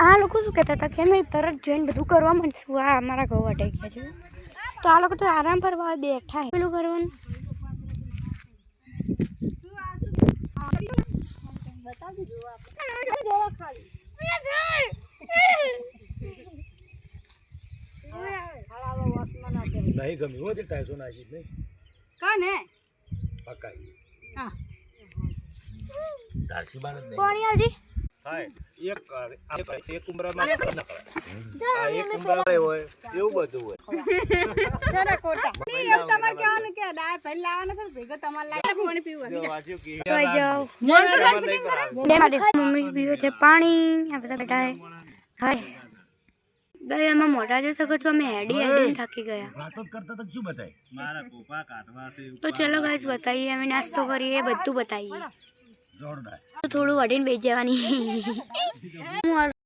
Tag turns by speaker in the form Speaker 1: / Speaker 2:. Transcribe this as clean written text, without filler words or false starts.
Speaker 1: આ લોકો શું કહેતા હતા કે અમે તરત જઈને બધું કરવા માંડશું. આ અમારા ઘઉં વટાઈ ગયા છે તો આ લોકો તો આરામ ફરવા બેઠા પેલું કરવાનું.
Speaker 2: नहीं गमी वो दे टाइसो ना जी नहीं
Speaker 3: कौन है
Speaker 2: पक्का
Speaker 3: हां
Speaker 2: दासी बात नहीं
Speaker 1: પાણી આલજી.
Speaker 2: हाय एक उम्र में करना पड़ा एक उम्र હોય એવું બધું હોય
Speaker 3: જરા કોટા ની એમ તમાર કહેવાનું કે ડાય પહેલા લાવવાનો છે ભેગો તમાર લાઈટ પાણી પીવું
Speaker 2: જો વાજ્યો કે
Speaker 1: જોઈ જાઓ મમ્મી પીવે છે પાણી. આ બધા બેઠા હે. હાય ગયામાં મોટા જો શકો છો અમે હેડી થાકી ગયા.
Speaker 2: વાતો કરતા તો શું બતાય મારા કોપા કાટવાથી
Speaker 1: તો ચલો ગાઈસ બતાઈએ અમે નાસ્તો કરીએ બધું બતાઈએ.
Speaker 2: જોરદાર
Speaker 1: થોડું વડીને બેસી જવાની.